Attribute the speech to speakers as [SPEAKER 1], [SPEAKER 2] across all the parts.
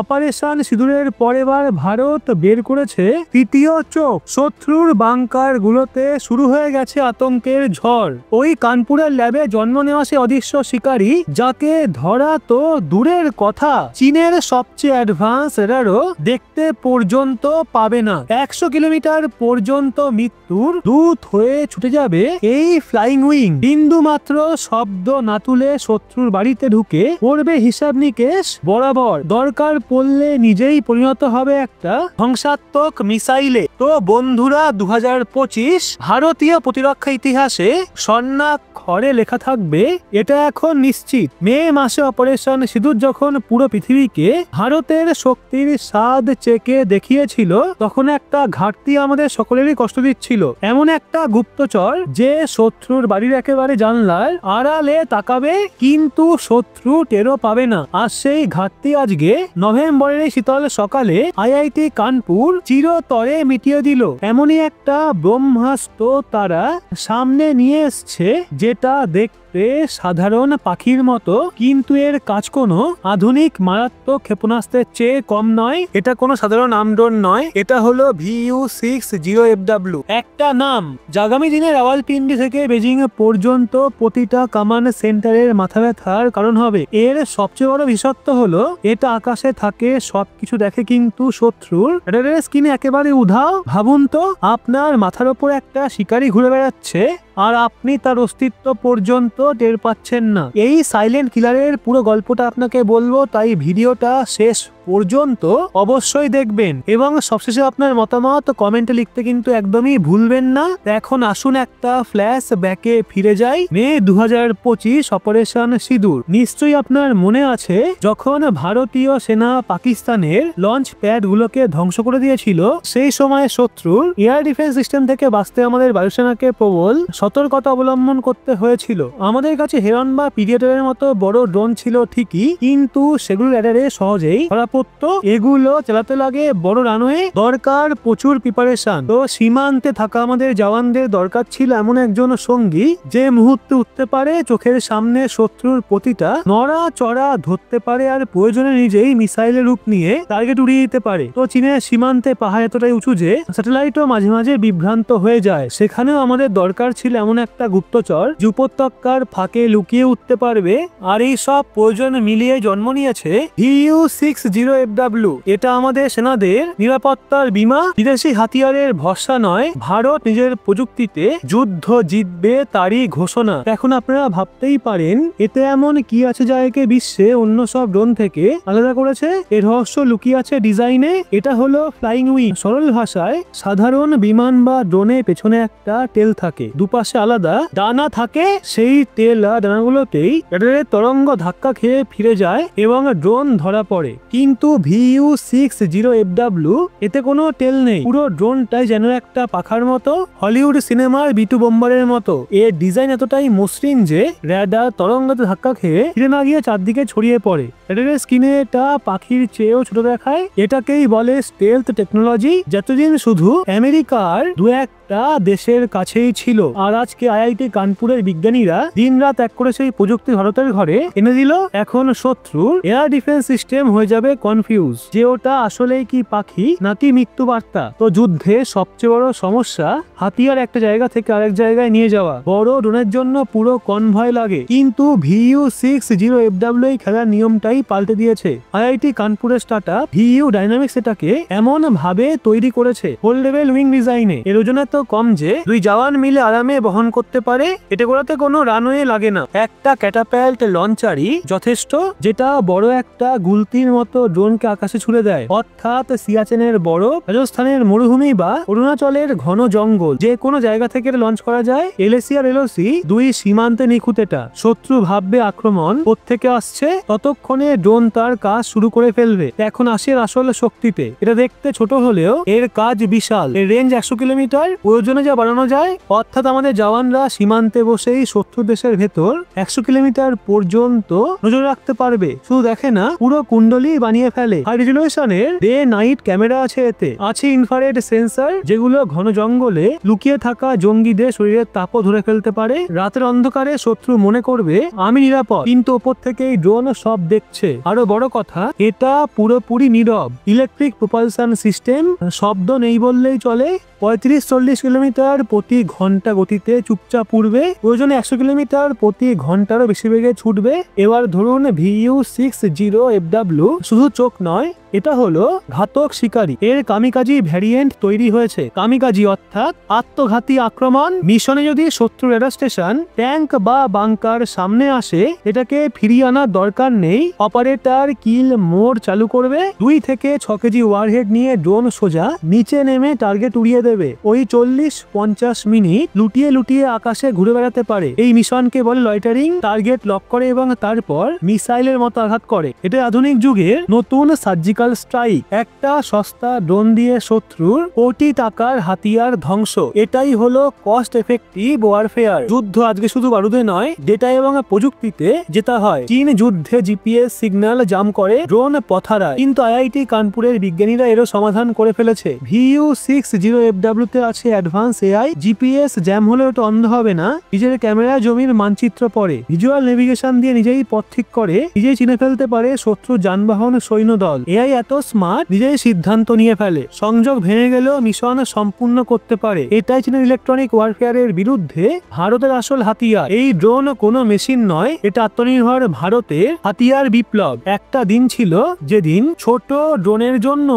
[SPEAKER 1] Operation সিঁদুরের পর এবার ভারত বের করেছে তৃতীয় চোখ। শত্রুর বাংকার গুলোতে শুরু হয়ে গেছে আতঙ্কের ঝড়। ওই কানপুরের ল্যাবে জন্ম নেওয়া সে অদৃশ্য শিকারী, যাকে ধরা তো দূরের কথা, চীনের সবচেয়ে অ্যাডভান্স রেডারও দেখতে পর্যন্ত পাবে না। 100 কিলোমিটার পর্যন্ত মৃত্যুর দূত হয়ে ছুটে যাবে এই ফ্লাইং উইং। বিন্দু মাত্র শব্দ না তুলে শত্রুর বাড়িতে ঢুকে পড়বে হিসাব নিকেশ বরাবর। দরকার পড়লে নিজেই পরিণত হবে একটা ধ্বংসাত্মক মিসাইলে। তো বন্ধুরা, 2025 ভারতীয় প্রতিরক্ষা ইতিহাসে স্বর্ণাক্ষরে লেখা থাকবে, এটা এখন নিশ্চিত। মে মাসে অপারেশন সিঁদুর যখন পুরো পৃথিবীকে ভারতের শক্তির স্বাদ চেকে দেখিয়েছিল, তখন একটা ঘাটতি আমাদের সকলেরই কষ্ট দিচ্ছিল। এমন একটা গুপ্তচর যে শত্রুর বাড়ির একেবারে জানলার আড়ালে তাকাবে, কিন্তু শত্রু টেরও পাবে না। আর সেই ঘাটতি আজকে নভেম্বরের শীতল সকালে আইআইটি কানপুর চিরতরে মিটিয়ে দিল। এমনই একটা ব্রহ্মাস্ত্র তারা সামনে নিয়ে এসছে, যেটা দেখতে সাধারণ পাখির মতো, কিন্তু এর কাজ কোনো আধুনিক মারাত্মক ক্ষেপণাস্ত্রের চেয়ে কম নয়। এটা কোনো সাধারণ আমড্রোন নয়, এটা হলো VU60FW। একটা নাম যা আগামী দিনে রাওয়ালপিন্ডি থেকে বেজিং পর্যন্ত প্রতিটা কমান্ড সেন্টারের মাথা ব্যথার কারণ হবে। এর সবচেয়ে বড় বিশেষত্ব হলো এটা আকাশে থাকে, সবকিছু দেখে, কিন্তু শত্রুর রেডারের স্ক্রিনে একেবারে উধাও। ভাবুন তো, আপনার মাথার উপর একটা শিকারী ঘুরে বেড়াচ্ছে আর আপনি তার অস্তিত্ব পর্যন্ত টের পাচ্ছেন না। এই সাইলেন্ট কিলারের পুরো গল্পটা আপনাকে বলবো, তাই ভিডিওটা শেষ পর্যন্ত অবশ্যই দেখবেন এবং সবশেষে আপনার মতামত কমেন্টে লিখতে কিন্তু একদমই ভুলবেন না। এখন আসুন একটা ফ্ল্যাশ ব্যাকে ফিরে যাই। মে 2025 অপারেশন সিঁদুর। নিশ্চয়ই আপনার মনে আছে, যখন ভারতীয় সেনা পাকিস্তানের লঞ্চ প্যাড গুলোকে ধ্বংস করে দিয়েছিল, সেই সময় শত্রুর এয়ার ডিফেন্স সিস্টেম থেকে বাঁচতে আমাদের বায়ুসেনাকে প্রবল সতর্কতা অবলম্বন করতে হয়েছিল। আমাদের কাছে হেরন বা পিডিয়েটারের মতো বড় ড্রোন ছিল ঠিকই, কিন্তু সেগুলো রেডারে সহজেই ধরা পড়তো। এগুলো চালাতে লাগে বড় রানওয়ে, দরকার প্রচুর প্রিপারেশন। তো সীমান্তে থাকা আমাদের জওয়ানদের দরকার ছিল এমন একজন সঙ্গী, যে মুহূর্তে উঠতে পারে চোখের সামনে শত্রুর প্রতিটা নড়াচড়া ধরতে পারে আর প্রয়োজনে নিজেই মিসাইলের রূপ নিয়ে টার্গেট উড়িয়ে দিতে পারে। তো চীনের সীমান্তে পাহাড় এতটাই উঁচু যে স্যাটেলাইটও মাঝে মাঝে বিভ্রান্ত হয়ে যায়। সেখানেও আমাদের দরকার ছিল এমন একটা গুপ্তচর যে উপত্যকার ফাঁকে লুকিয়ে উঠতে পারবে। আর এই সব প্রয়োজন মিলিয়ে জন্ম নিয়েছে VU60FW। এটা আমাদের সেনাদের নিরাপত্তার বীমা। বিদেশি হাতিয়ারের ভরসা নয়, ভারত নিজের প্রযুক্তিতে যুদ্ধ জিতবে তারই ঘোষণা। এখন আপনারা ভাবতেই পারেন, এতে এমন কি আছে যা একে বিশ্বে অন্য সব ড্রোন থেকে আলাদা করেছে? এর রহস্য লুকিয়ে আছে ডিজাইনে। এটা হলো ফ্লাইং উইং। সরল ভাষায়, সাধারণ বিমান বা ড্রোনে পেছনে একটা টেল থাকে, দুপাশে আলাদা ডানা থাকে। সেই টেল আর ডানাগুলোতেই রেডারের তরঙ্গ ধাক্কা খেয়ে ফিরে যায় এবং ড্রোন ধরা পড়ে। কিন্তু VU60FW এতে কোনো টেল নেই, পুরো ড্রোনটাই যেন একটা পাখার মতো, হলিউড সিনেমার বিটু বোম্বারের মতো। এর ডিজাইন এতটাই মসৃণ যে রেডার তরঙ্গতে ধাক্কা খেয়ে ফিরে না গিয়ে চারদিকে ছড়িয়ে পড়ে। রেডারের স্ক্রিনে এটা পাখির চেয়েও ছোট দেখায়। এটাকেই বলে স্টেলথ টেকনোলজি, যতদিন শুধু আমেরিকার দু একটা দেশের কাছেই ছিল। আর আজকে আইআইটি কানপুরের বিজ্ঞানীরা দিন রাত এক করে সেই প্রযুক্তি ভারতের ঘরে এনে দিল। এখন শত্রুর এয়ার ডিফেন্স সিস্টেম হয়ে যাবে কনফিউজ যে ওটা আসলেই কি পাখি নাকি মৃত্যু বার্তা। তো যুদ্ধে সবচেয়ে বড় সমস্যা হাতিয়ার একটা জায়গা থেকে আরেক জায়গায় নিয়ে যাওয়া। বড় ড্রোনের জন্য পুরো কনভয় লাগে, কিন্তু VU60FW এই খেলার নিয়মটাই পাল্টে দিয়েছে। আইআইটি কানপুরের স্টার্টআপ VU ডাইনামিক্স এটাকে এমন ভাবে তৈরি করেছে, ফোল্ডেবল উইং ডিজাইনে। এর ওজন এত কম যে দুই জওয়ান মিলে আরামে বহন করতে পারে। এটা করাতে কোনো রানওয়ে লাগে না, একটা ক্যাটাপাল্ট লঞ্চারই যথেষ্ট, যেটা বড় একটা গুলতির মতো ড্রোনকে আকাশে ছুড়ে দেয়। অর্থাৎ সিয়াচেনের বরফ, রাজস্থানের মরুভূমি বা অরুণাচলের ঘন জঙ্গল, যে কোনো জায়গা থেকে লঞ্চ করা যায়। এলএসি আর এলওসি দুই সীমান্তে নিখুঁত। এটা শত্রু ভাববে আক্রমণ কোত্থেকে আসছে, ততক্ষণে ড্রোন তার কাজ শুরু করে ফেলবে। এখন আসে আসল শক্তিতে। এটা দেখতে ছোট হলেও এর কাজ বিশাল। এর রেঞ্জ 100 কিলোমিটার, প্রয়োজনে যা বাড়ানো যায়, অর্থাৎ আমাদের জওয়ানরা সীমান্তে বসেই শত্রু দেশের ভেতর 100 কিলোমিটার পর্যন্ত নজর রাখতে পারবে। শুধু দেখে না, পুরো কুণ্ডলি বানিয়ে ফেলে। হাই রেজলিউশনের ডে নাইট ক্যামেরা আছে, এতে আছে ইনফ্রারেড সেন্সর, যেগুলো ঘন জঙ্গলে লুকিয়ে থাকা জঙ্গিদের শরীরের তাপও ধরে ফেলতে পারে। রাতের অন্ধকারে শত্রু মনে করবে আমি নিরাপদ, কিন্তু ওপর থেকে এই ড্রোন সব দেখছে। আরো বড় কথা, এটা পুরোপুরি নীরব। ইলেকট্রিক প্রপালশন সিস্টেম, শব্দ নেই বললেই চলে। 35-40 কিলোমিটার প্রতি ঘন্টা গতিতে চুপচাপ উড়বে, প্রয়োজনে 100 কিলোমিটার প্রতি ঘন্টারও বেশি বেগে ছুটবে। এবার ধরুন VU60FW শুধু চোখ নয়, এটা হলো ঘাতক শিকারী। এর কামিকাজি ভ্যারিয়েন্ট তৈরি হয়েছে। কামিকাজি অর্থাৎ আত্মঘাতী আক্রমণ। মিশনে যদি শত্রু রেডার স্টেশন, ট্যাঙ্ক বা বাংকার সামনে আসে, এটাকে ফিরিয়ে আনার দরকার নেই। অপারেটর কিল মোড চালু করবে, 2 থেকে 6 কেজি ওয়ারহেড নিয়ে ড্রোন সোজা নিচে নেমে টার্গেট উড়িয়ে দেবে। ওই 40-50 মিনিট লুটিয়ে লুটিয়ে আকাশে ঘুরে বেড়াতে পারে। এই মিশনকে বলে লয়টারিং। টার্গেট লক করে এবং তারপর মিসাইলের মতো আঘাত করে। এটা আধুনিক যুগের নতুন সার্জিক্যাল স্ট্রাইক। একটা সস্তা ড্রোন দিয়ে শত্রুর কোটি টাকার হাতিয়ার ধ্বংস। এটাই হলো কস্ট এফেক্টিভ ওয়ারফেয়ার। যুদ্ধ আজকে শুধু বারুদে নয়, ডেটা এবং প্রযুক্তিতে জেতা হয়। চীন যুদ্ধে জিপিএস সিগন্যাল জাম করে, ড্রোন পথারায়, কিন্তু আইআইটি কানপুরের বিজ্ঞানীরা এরও সমাধান করে ফেলেছে। VU60FW তে আছে অ্যাডভান্স এআই। জিপিএস জ্যাম হলে ওটা অন্ধ হবে না, নিজের ক্যামেরা জমির মানচিত্র পড়ে, ভিজুয়াল নেভিগেশন দিয়ে নিজেই পথ ঠিক করে, নিজেই চিনে ফেলতে পারে শত্রু যানবাহন, সৈন্যদল। এআই এত স্মার্ট, নিজেই সিদ্ধান্ত নিয়ে ফেলে। সংযোগ ভেঙে গেলেও মিশন সম্পূর্ণ করতে পারে। এটাই চীনের ইলেকট্রনিক ওয়ারফেয়ারের বিরুদ্ধে ভারতের আসল হাতিয়ার। এই ড্রোন কোনো মেশিন নয়, এটা আত্মনির্ভর ভারতের হাতিয়ার বিপ্লব। একটা দিন ছিল যেদিন ছোট ড্রোনের জন্য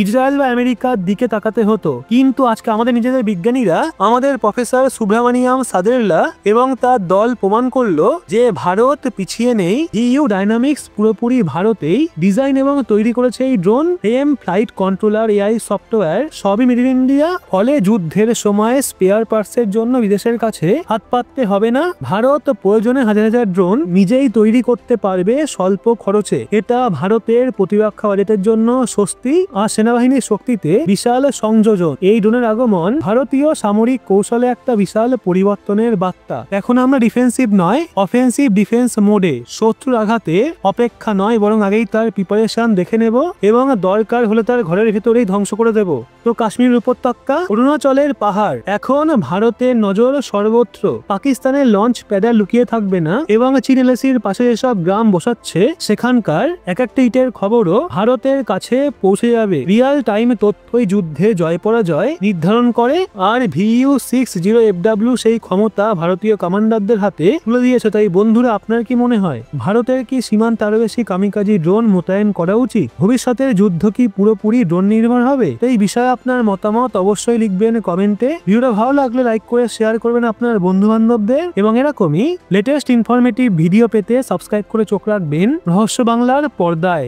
[SPEAKER 1] ইসরায়েল বা আমেরিকার দিকে তাকাতে হতো, কিন্তু আজকে আমাদের নিজেদের বিজ্ঞানীরা, আমাদের প্রফেসর সুব্রমণিয়াম সাদেরলা এবং তার দল প্রমাণ করলো যে ভারত পিছিয়ে নেই। ইউ ডাইনামিক্স পুরোপুরি ভারতেই ডিজাইন এবং তৈরি করেছে এই drone. M flight controller, AI software সবই মেড ইন ইন্ডিয়া। ফলে যুদ্ধের সময় স্পেয়ার পার্টসের জন্য বিদেশের কাছে হাত পাততে হবে না। ভারত প্রয়োজনে হাজার হাজার ড্রোন নিজেই তৈরি করতে পারবে স্বল্প খরচে। এটা ভারতের প্রতিরক্ষা বাজেটের জন্য স্বস্তি আর সেনাবাহিনীর শক্তিতে বিশাল সংযোজন। এই ড্রোনের আগমন ভারতীয় সামরিক কৌশলে একটা বিশাল পরিবর্তনের বার্তা। এখন আমরা ডিফেন্সিভ নয়, অফেন্সিভ ডিফেন্স মোডে। শত্রুর আঘাতে অপেক্ষা নয়, বরং আগেই তার প্রিপারেশন দেখে নেব এবং দরকার হলে তার ঘরের ভেতরেই ধ্বংস করে দেব। তো কাশ্মীর উপত্যকা, অরুণাচলের পাহাড়, এখন ভারতের নজর সর্বত্র। পাকিস্তানের লঞ্চ প্যাডে লুকিয়ে থাকবে না এবং চীন এলএসির পাশে যেসব গ্রাম বসাচ্ছে, সেখানকার এক একটা ইটের খবরও ভারতের কাছে পৌঁছে যাবে। রিয়াল টাইম তথ্যই যুদ্ধে জয় পরাজয় নির্ধারণ করে। আর VU60FW সেই ক্ষমতা ভারতীয় কমান্ডারদের হাতে তুলে দিয়েছে। তাই বন্ধুরা, আপনার কি মনে হয় ভারতের কি সীমান্তে আরো বেশি কামিকাজি ড্রোন মোতায়েন করা উচিত? ভবিষ্যতের যুদ্ধ কি পুরোপুরি ড্রোন নির্ভর হবে? এই বিষয়ে আপনার মতামত অবশ্যই লিখবেন কমেন্টে। ভিডিওটা ভালো লাগলে লাইক করে শেয়ার করবেন আপনার বন্ধু বান্ধবদের এবং এরকমই লেটেস্ট ইনফরমেটিভ ভিডিও পেতে সাবস্ক্রাইব করে চোখ রাখবেন রহস্য বাংলার পর্দায়।